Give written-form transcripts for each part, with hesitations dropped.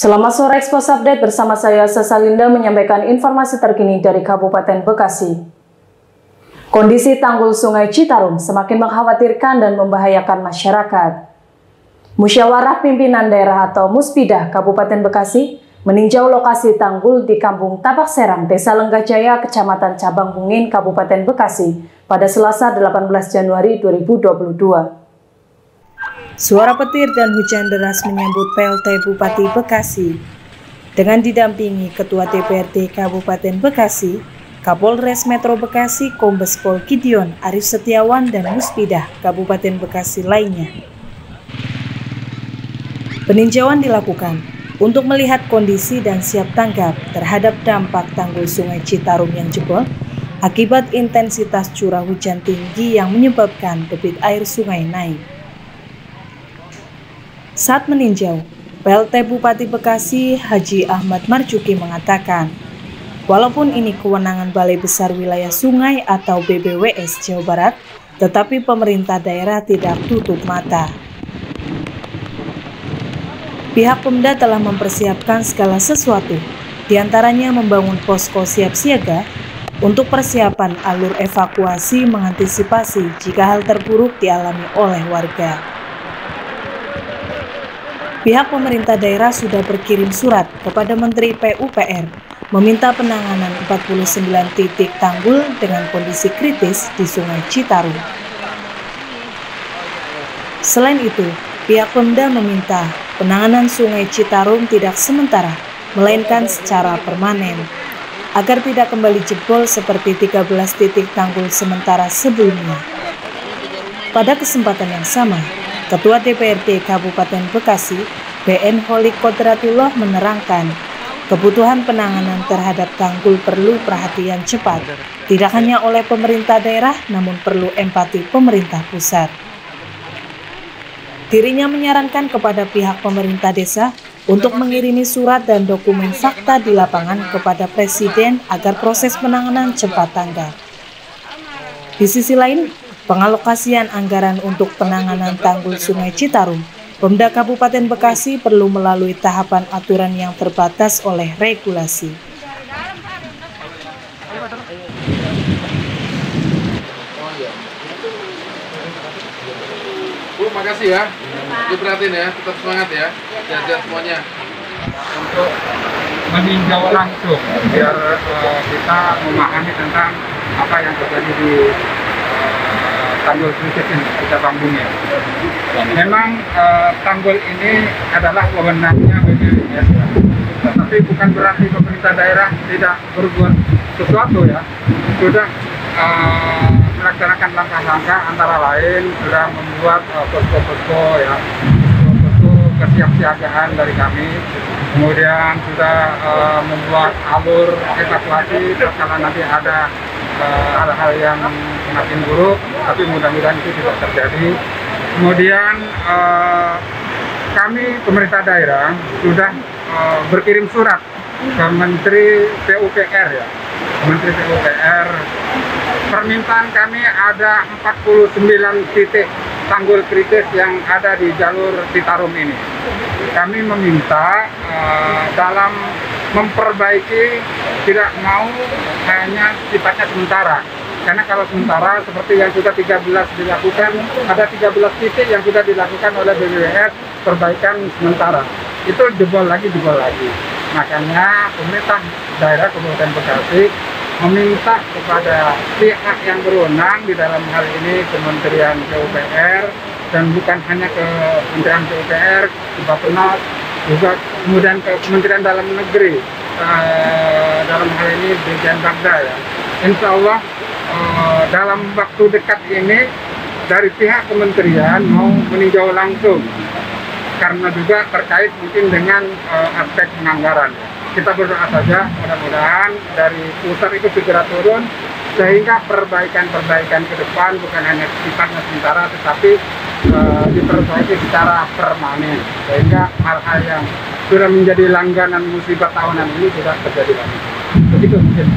Selamat sore, Expos Update bersama saya Sesalinda menyampaikan informasi terkini dari Kabupaten Bekasi. Kondisi tanggul Sungai Citarum semakin mengkhawatirkan dan membahayakan masyarakat. Musyawarah Pimpinan Daerah atau Muspidah Kabupaten Bekasi meninjau lokasi tanggul di Kampung Tapak Serang, Desa Lenggajaya, Kecamatan Cabang Bungin, Kabupaten Bekasi pada Selasa 18 Januari 2022. Suara petir dan hujan deras menyambut PLT Bupati Bekasi. Dengan didampingi Ketua DPRD Kabupaten Bekasi, Kapolres Metro Bekasi Kombes Pol Gideon Arif Setiawan dan Muspidah Kabupaten Bekasi lainnya. Peninjauan dilakukan untuk melihat kondisi dan siap tanggap terhadap dampak tanggul Sungai Citarum yang jebol akibat intensitas curah hujan tinggi yang menyebabkan debit air sungai naik. Saat meninjau, PLT Bupati Bekasi Haji Ahmad Marjuki mengatakan, walaupun ini kewenangan Balai Besar Wilayah Sungai atau BBWS Jawa Barat, tetapi pemerintah daerah tidak tutup mata. Pihak Pemda telah mempersiapkan segala sesuatu, diantaranya membangun posko siap siaga untuk persiapan alur evakuasi mengantisipasi jika hal terburuk dialami oleh warga. Pihak pemerintah daerah sudah berkirim surat kepada Menteri PUPR meminta penanganan 49 titik tanggul dengan kondisi kritis di Sungai Citarum. Selain itu, pihak Pemda meminta penanganan Sungai Citarum tidak sementara, melainkan secara permanen, agar tidak kembali jebol seperti 13 titik tanggul sementara sebelumnya. Pada kesempatan yang sama, Ketua DPRD Kabupaten Bekasi, BN Holik Kodratullah menerangkan, kebutuhan penanganan terhadap tanggul perlu perhatian cepat, tidak hanya oleh pemerintah daerah, namun perlu empati pemerintah pusat. Dirinya menyarankan kepada pihak pemerintah desa untuk mengirimi surat dan dokumen fakta di lapangan kepada Presiden agar proses penanganan cepat tanggap. Di sisi lain, pengalokasian anggaran untuk penanganan tanggul Sungai Citarum, Pemda Kabupaten Bekasi perlu melalui tahapan aturan yang terbatas oleh regulasi. Bu, makasih ya. Diperhatiin ya, tetap semangat ya. Jaga semuanya. Untuk meninjau langsung biar kita memahami tentang apa yang terjadi di tanggul kritis ini, kita bangunnya. Memang tanggul ini adalah wewenangnya BBWS, tetapi bukan berarti pemerintah daerah tidak berbuat sesuatu ya. Sudah melaksanakan langkah-langkah antara lain sudah membuat posko-posko ya, posko kesiapsiagaan dari kami. Kemudian sudah membuat alur evakuasi kalau nanti ada hal-hal yang semakin buruk, tapi mudah-mudahan itu tidak terjadi. Kemudian kami pemerintah daerah sudah berkirim surat ke Menteri PUPR ya, Menteri PUPR. Permintaan kami ada 49 titik tanggul kritis yang ada di jalur Citarum ini. Kami meminta dalam memperbaiki tidak mau hanya sifatnya sementara. Karena kalau sementara seperti yang sudah 13 dilakukan, ada 13 titik yang sudah dilakukan oleh BBWS perbaikan sementara. Itu jebol lagi. Makanya pemerintah daerah Kabupaten Bekasi meminta kepada pihak yang berwenang di dalam hal ini Kementerian PUPR, dan bukan hanya ke Kementerian PUPR, ke Bappenas, juga kemudian ke Kementerian Dalam Negeri, dalam hal ini Dirjen Bagda ya. Insya Allah dalam waktu dekat ini dari pihak kementerian mau meninjau langsung, karena juga terkait mungkin dengan aspek penganggaran. Kita berdoa saja mudah-mudahan dari pusat itu segera turun sehingga perbaikan ke depan bukan hanya sifatnya sementara tetapi diperbaiki secara permanen, sehingga hal-hal yang sudah menjadi langganan musibah tahunan ini tidak terjadi lagi. Begitu mungkin.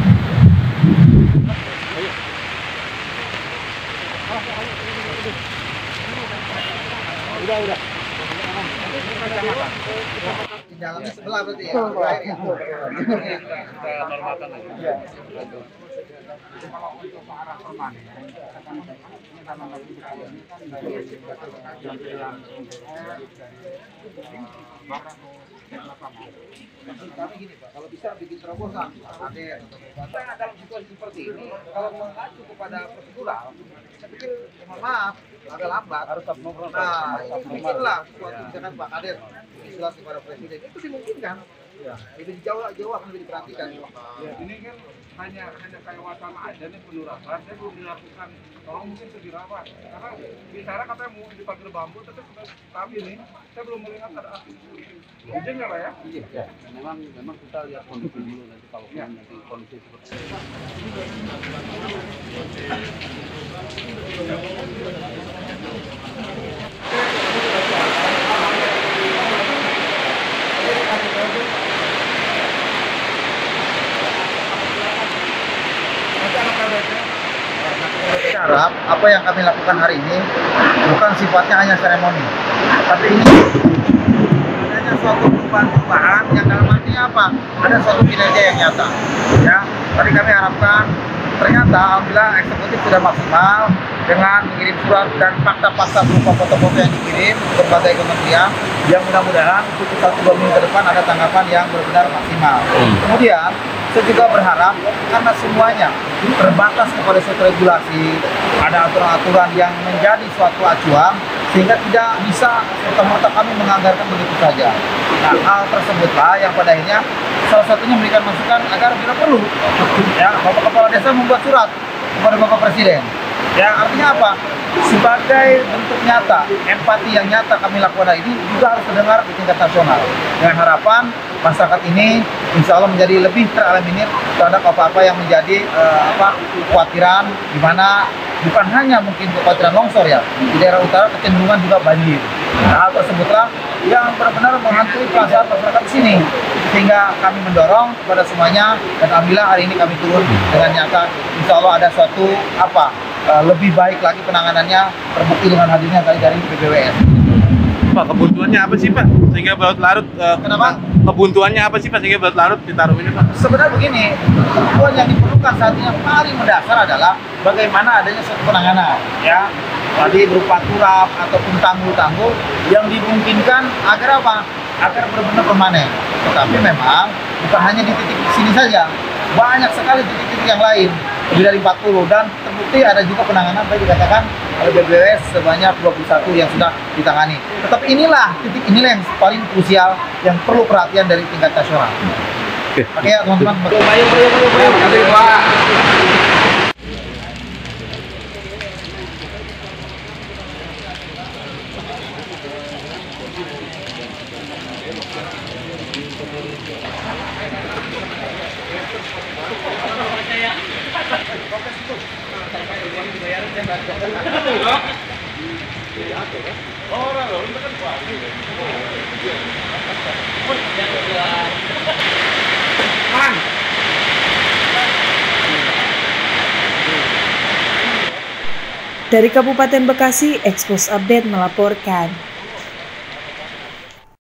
Udah. di dalamnya sebelah berarti ya. Betul, Pak. Air ya. Kita normalkan lagi. Iya. Kalau untuk ke arah permanen, ini karena lagi ini kan dari tampilan barang lapangan. Kami gini Pak, kalau bisa bikin terobosan, ada karena dalam situasi seperti ini, kalau mengacu kepada prosedural, saya pikir mohon maaf, agak lambat. Harus ngobrol. Nah, bikinlah suatu misalkan Pak Kades surat kepada Presiden, itu dimungkinkan. Ya, lebih jauh akan lebih diperhatikan. Ya, ini kan hanya kayak wacana aja nih penurapan, saya belum dilakukan. Tolong mungkin itu dirawat. Karena bicara katanya mau dipakai bambu, tapi nih saya belum melihat ada izin nggak Pak ya? Iya. Memang kita lihat kondisi dulu nanti kalau nanti kondisi seperti ini. Harap apa yang kami lakukan hari ini bukan sifatnya hanya seremoni, tapi ini adanya suatu perubahan yang dalam artinya apa? Ada suatu kinerja yang nyata. Ya, tadi kami harapkan ternyata alhamdulillah eksekutif sudah maksimal dengan mengirim surat dan fakta-fakta berupa foto-foto yang dikirim ke berbagai kementerian yang mudah-mudahan untuk 1-2 minggu ke depan ada tanggapan yang benar-benar maksimal. Kemudian saya juga berharap karena semuanya terbatas kepada suatu regulasi, ada aturan-aturan yang menjadi suatu acuan sehingga tidak bisa serta-merta kami menganggarkan begitu saja. Nah, hal tersebutlah yang pada akhirnya salah satunya memberikan masukan agar bila perlu ya Bapak Kepala Desa membuat surat kepada Bapak Presiden. Ya, artinya apa? Sebagai bentuk nyata, empati yang nyata kami lakukan hari ini juga harus terdengar di tingkat nasional. Dengan harapan masyarakat ini insya Allah menjadi lebih tereliminir terhadap apa-apa yang menjadi kekhawatiran, di mana bukan hanya mungkin kekhawatiran longsor ya, di daerah utara kecenderungan juga banjir. Nah, hal tersebutlah yang benar-benar menghantui perasaan masyarakat di sini, sehingga kami mendorong kepada semuanya dan alhamdulillah hari ini kami turun dengan nyata. Insya Allah ada suatu lebih baik lagi penanganannya, terbukti dengan hadirnya tadi dari BPWS. Pak, kebuntuannya apa sih Pak? Sehingga berlarut Kenapa? Kebuntuannya apa sih Pak sehingga berlarut ditaruh ini Pak? Sebenarnya begini, kebutuhan yang diperlukan saat ini yang paling mendasar adalah bagaimana adanya suatu penanganan, ya, tadi berupa turap ataupun tanggul-tanggul yang dimungkinkan agar apa? Agar benar-benar permanen. Tetapi memang bukan hanya di titik sini saja, banyak sekali titik-titik yang lain, lebih dari 40, dan terbukti ada juga penanganan tadi dikatakan oleh BPWS sebanyak 21 yang sudah ditangani. Tetapi titik inilah yang paling krusial yang perlu perhatian dari tingkat nasional. Oke ya teman-teman. Dari Kabupaten Bekasi, Expos Update melaporkan.